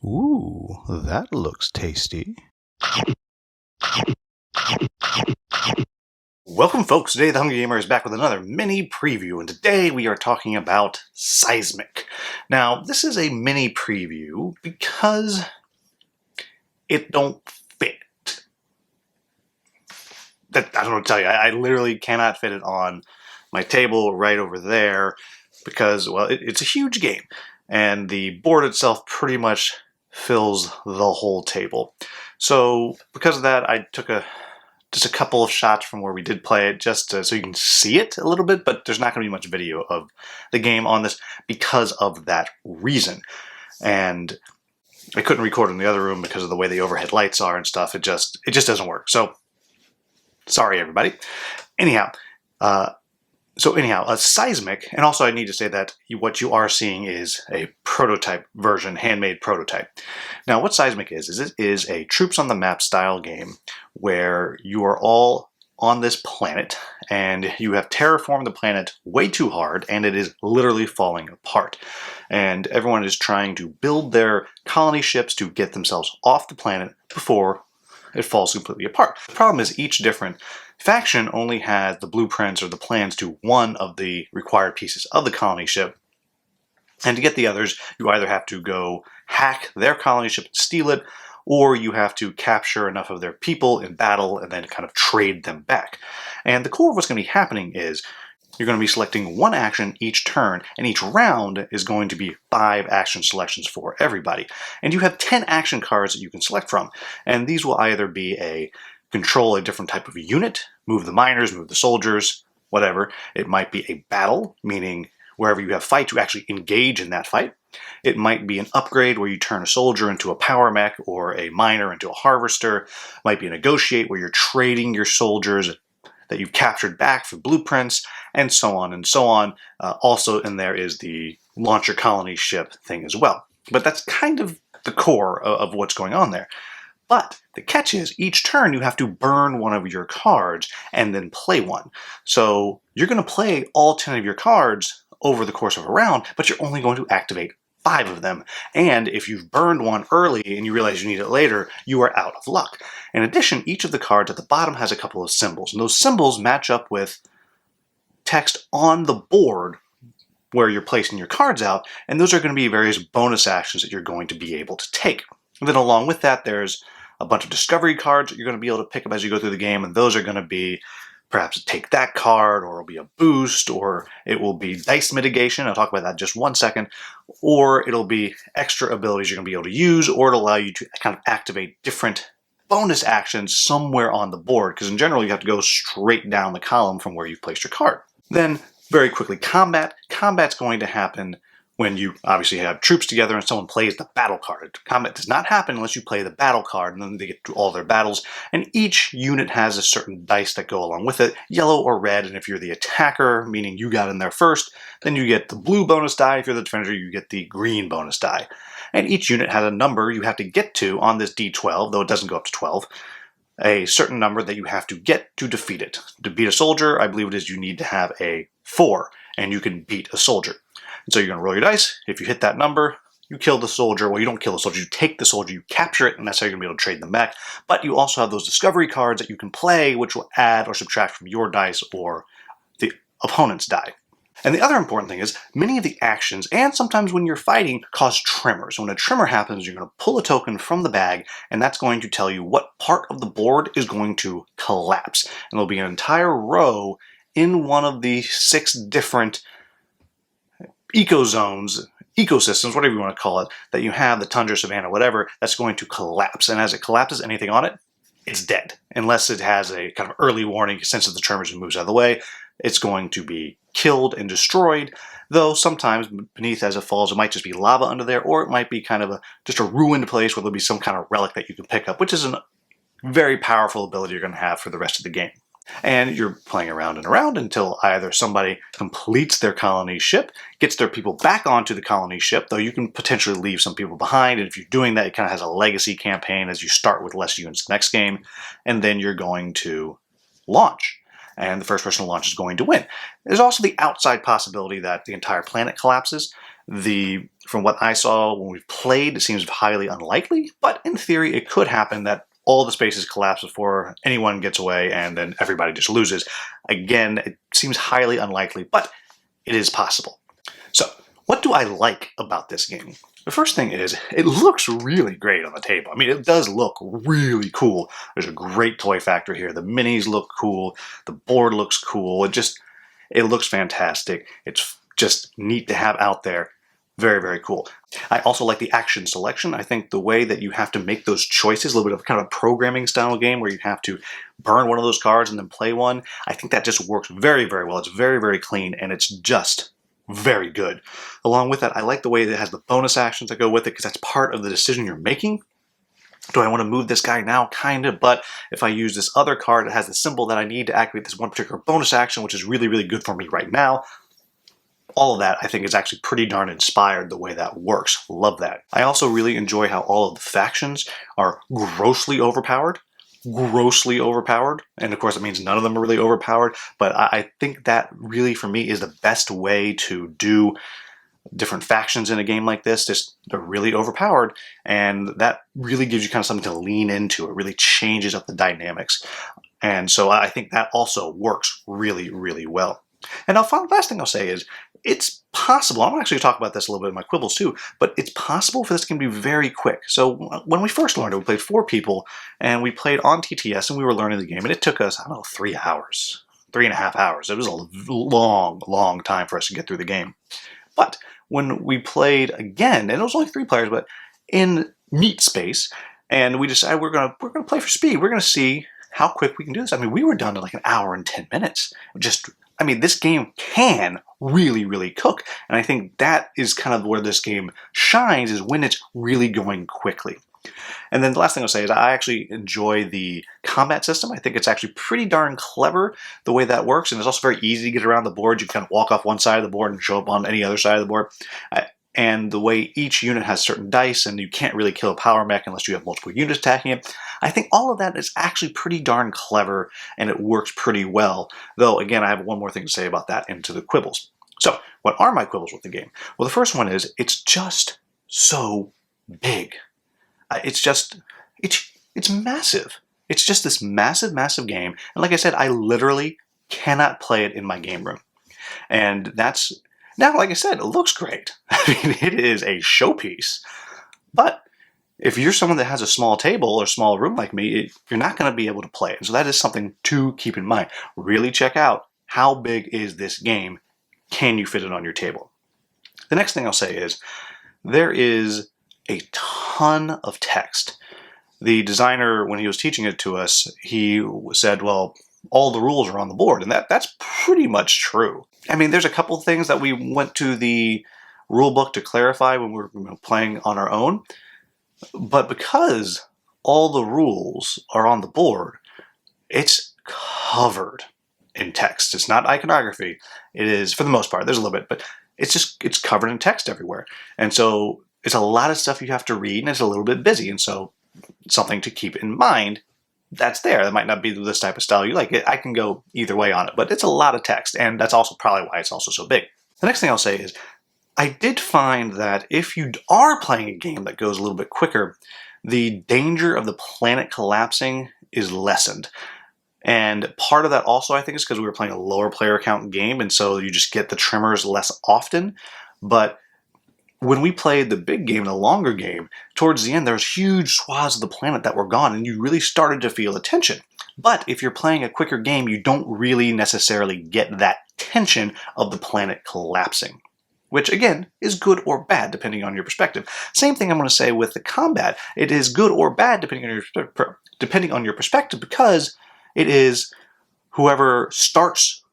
Ooh, that looks tasty. Welcome folks, today the Hungry Gamer is back with another mini preview, and today we are talking about Cysmic. Now, this is a mini preview because it don't fit. I don't know what to tell you, I literally cannot fit it on my table right over there because, well, it's a huge game, and the board itself pretty much fills the whole table. So because of that, I took just a couple of shots from where we did play it just so you can see it a little bit, but there's not going to be much video of the game on this because of that reason. And I couldn't record in the other room because of the way the overhead lights are and stuff. It just doesn't work. So sorry, everybody. Anyhow, Cysmic, and also I need to say that what you are seeing is a prototype version, handmade prototype. Now, what Cysmic is it is a troops on the map style game where you are all on this planet and you have terraformed the planet way too hard and it is literally falling apart. And everyone is trying to build their colony ships to get themselves off the planet before it falls completely apart. The problem is each different faction only has the blueprints or the plans to one of the required pieces of the colony ship. And to get the others, you either have to go hack their colony ship and steal it, or you have to capture enough of their people in battle and then kind of trade them back. And the core of what's going to be happening is you're going to be selecting one action each turn, and each round is going to be 5 action selections for everybody. And you have 10 action cards that you can select from, and these will either be control a different type of unit, move the miners, move the soldiers, whatever. It might be a battle, meaning wherever you have fight, you actually engage in that fight. It might be an upgrade where you turn a soldier into a power mech or a miner into a harvester. It might be a negotiate where you're trading your soldiers that you've captured back for blueprints, and so on and so on. Also in there is the launch your colony ship thing as well. But that's kind of the core of what's going on there. But the catch is, each turn you have to burn one of your cards and then play one. So you're going to play all 10 of your cards over the course of a round, but you're only going to activate 5 of them. And if you've burned one early and you realize you need it later, you are out of luck. In addition, each of the cards at the bottom has a couple of symbols, and those symbols match up with text on the board where you're placing your cards out, and those are going to be various bonus actions that you're going to be able to take. And then along with that, there's a bunch of discovery cards that you're going to be able to pick up as you go through the game, and those are going to be perhaps take that card, or it'll be a boost, or it will be dice mitigation. I'll talk about that in just one second. Or it'll be extra abilities you're going to be able to use, or it'll allow you to kind of activate different bonus actions somewhere on the board, because in general you have to go straight down the column from where you've placed your card. Then, very quickly, combat. Combat's going to happen when you obviously have troops together and someone plays the battle card. Combat does not happen unless you play the battle card, and then they get through all their battles. And each unit has a certain dice that go along with it, yellow or red. And if you're the attacker, meaning you got in there first, then you get the blue bonus die. If you're the defender, you get the green bonus die. And each unit has a number you have to get to on this D12, though it doesn't go up to 12. A certain number that you have to get to defeat it. To beat a soldier, I believe it is you need to have a 4, and you can beat a soldier. And so you're going to roll your dice. If you hit that number, you kill the soldier. Well, you don't kill the soldier. You take the soldier, you capture it, and that's how you're going to be able to trade them back. But you also have those discovery cards that you can play, which will add or subtract from your dice or the opponent's die. And the other important thing is, many of the actions, and sometimes when you're fighting, cause tremors. When a tremor happens, you're going to pull a token from the bag, and that's going to tell you what part of the board is going to collapse. And there'll be an entire row in one of the 6 different ecosystems, whatever you want to call it, that you have, the tundra, savanna, whatever, that's going to collapse. And as it collapses, anything on it, it's dead. Unless it has a kind of early warning, senses the tremors and moves out of the way, it's going to be killed and destroyed. Though sometimes beneath as it falls, it might just be lava under there, or it might be kind of just a ruined place where there'll be some kind of relic that you can pick up, which is a very powerful ability you're going to have for the rest of the game. And you're playing around and around until either somebody completes their colony ship, gets their people back onto the colony ship, though you can potentially leave some people behind, and if you're doing that, it kind of has a legacy campaign as you start with less units next game, and then you're going to launch. And the first person to launch is going to win. There's also the outside possibility that the entire planet collapses. The from what I saw when we've played, it seems highly unlikely, but in theory it could happen that all the spaces collapse before anyone gets away and then everybody just loses. Again, it seems highly unlikely, but it is possible. So, what do I like about this game? The first thing is, it looks really great on the table. I mean, it does look really cool. There's a great toy factor here. The minis look cool. The board looks cool. It looks fantastic. It's just neat to have out there. Very, very cool. I also like the action selection. I think the way that you have to make those choices, a little bit of kind of a programming style game where you have to burn one of those cards and then play one, I think that just works very, very well. It's very, very clean, and it's just very good. Along with that, I like the way that it has the bonus actions that go with it, because that's part of the decision you're making. Do I want to move this guy now? Kind of, but if I use this other card that has the symbol that I need to activate this one particular bonus action, which is really, really good for me right now, all of that, I think, is actually pretty darn inspired the way that works. Love that. I also really enjoy how all of the factions are grossly overpowered. Grossly overpowered. And of course, it means none of them are really overpowered. But I think that really, for me, is the best way to do different factions in a game like this. Just they're really overpowered. And that really gives you kind of something to lean into. It really changes up the dynamics. And so I think that also works really, really well. And now, last thing I'll say is, it's possible, I'm actually going to talk about this a little bit in my quibbles too, but it's possible for this game to be very quick. So when we first learned it, we played 4 people, and we played on TTS, and we were learning the game, and it took us, I don't know, 3 hours, 3.5 hours. It was a long, long time for us to get through the game. But when we played again, and it was only 3 players, but in meat space, and we decided we're gonna play for speed. We're gonna see how quick we can do this. I mean, we were done in like 1 hour and 10 minutes. I mean, this game can really, really cook. And I think that is kind of where this game shines, is when it's really going quickly. And then the last thing I'll say is I actually enjoy the combat system. I think it's actually pretty darn clever the way that works. And it's also very easy to get around the board. You can kind of walk off one side of the board and show up on any other side of the board. And the way each unit has certain dice, and you can't really kill a power mech unless you have multiple units attacking it. I think all of that is actually pretty darn clever, and it works pretty well. Though, again, I have one more thing to say about that into the quibbles. So, what are my quibbles with the game? Well, the first one is, it's just so big. It's massive. It's just this massive, massive game. And like I said, I literally cannot play it in my game room. And that's... Now, like I said, it looks great. I mean, it is a showpiece. But if you're someone that has a small table or small room like me, you're not going to be able to play it. And so that is something to keep in mind. Really check out, how big is this game? Can you fit it on your table? The next thing I'll say is, there is a ton of text. The designer, when he was teaching it to us, he said, well, all the rules are on the board, and that's pretty much true. I mean, there's a couple things that we went to the rule book to clarify when we were playing on our own, but because all the rules are on the board, it's covered in text. It's not iconography. It is, for the most part, there's a little bit, but it's covered in text everywhere. And so it's a lot of stuff you have to read, and it's a little bit busy, and so something to keep in mind. That's there. That might not be this type of style you like. I can go either way on it, but it's a lot of text, and that's also probably why it's also so big. The next thing I'll say is, I did find that if you are playing a game that goes a little bit quicker, the danger of the planet collapsing is lessened. And part of that also, I think, is because we were playing a lower player count game, and so you just get the tremors less often. But when we played the big game, the longer game, towards the end, there was huge swaths of the planet that were gone, and you really started to feel the tension. But if you're playing a quicker game, you don't really necessarily get that tension of the planet collapsing, which, again, is good or bad, depending on your perspective. Same thing I'm going to say with the combat. It is good or bad, depending on your perspective, because it is whoever starts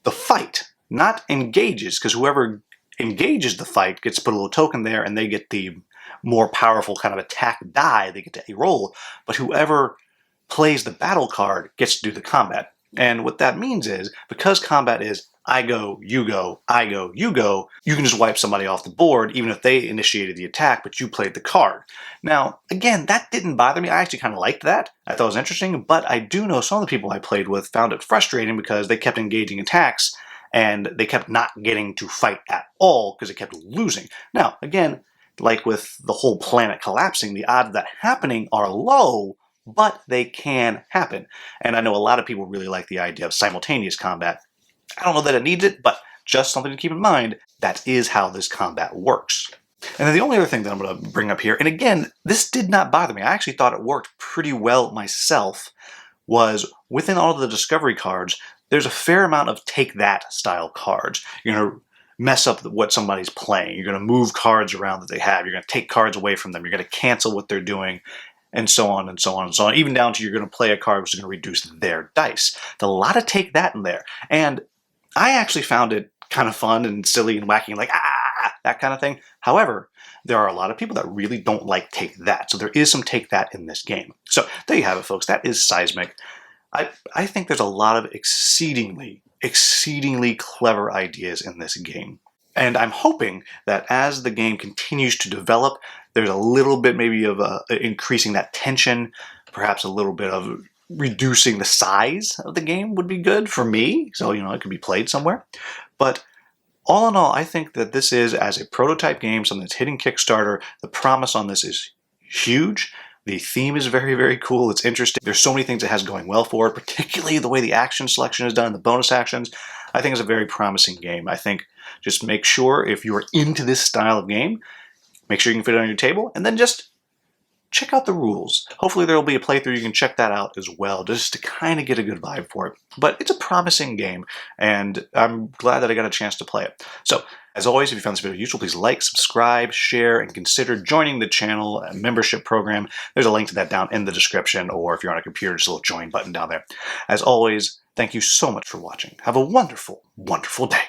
the fight, not engages, because whoever engages the fight gets to put a little token there, and they get the more powerful kind of attack die. They get to roll, but whoever plays the battle card gets to do the combat. And what that means is, because combat is I go, you go, I go, you go, you can just wipe somebody off the board, even if they initiated the attack, but you played the card. Now, again, that didn't bother me. I actually kind of liked that. I thought it was interesting, but I do know some of the people I played with found it frustrating because they kept engaging attacks, and they kept not getting to fight at all because they kept losing. Now, again, like with the whole planet collapsing, the odds of that happening are low, but they can happen. And I know a lot of people really like the idea of simultaneous combat. I don't know that it needs it, but just something to keep in mind. That is how this combat works. And then the only other thing that I'm going to bring up here, and again, this did not bother me. I actually thought it worked pretty well myself, was within all of the discovery cards, there's a fair amount of take that style cards. You're going to mess up what somebody's playing. You're going to move cards around that they have. You're going to take cards away from them. You're going to cancel what they're doing, and so on and so on and so on. Even down to you're going to play a card which is going to reduce their dice. There's a lot of take that in there. And I actually found it kind of fun and silly and wacky, like, that kind of thing. However, there are a lot of people that really don't like take that. So there is some take that in this game. So there you have it, folks. That is Cysmic. I think there's a lot of exceedingly clever ideas in this game. And I'm hoping that as the game continues to develop, there's a little bit maybe of increasing that tension, perhaps a little bit of reducing the size of the game would be good for me. So, it could be played somewhere. But all in all, I think that this is, as a prototype game, something that's hitting Kickstarter. The promise on this is huge. The theme is very, very cool. It's interesting. There's so many things it has going well for it, particularly the way the action selection is done and the bonus actions. I think it's a very promising game. I think just make sure if you're into this style of game, make sure you can fit it on your table, and then just check out the rules. Hopefully there will be a playthrough. You can check that out as well, just to kind of get a good vibe for it. But it's a promising game, and I'm glad that I got a chance to play it. So, as always, if you found this video useful, please like, subscribe, share, and consider joining the channel membership program. There's a link to that down in the description, or if you're on a computer, just a little join button down there. As always, thank you so much for watching. Have a wonderful, wonderful day.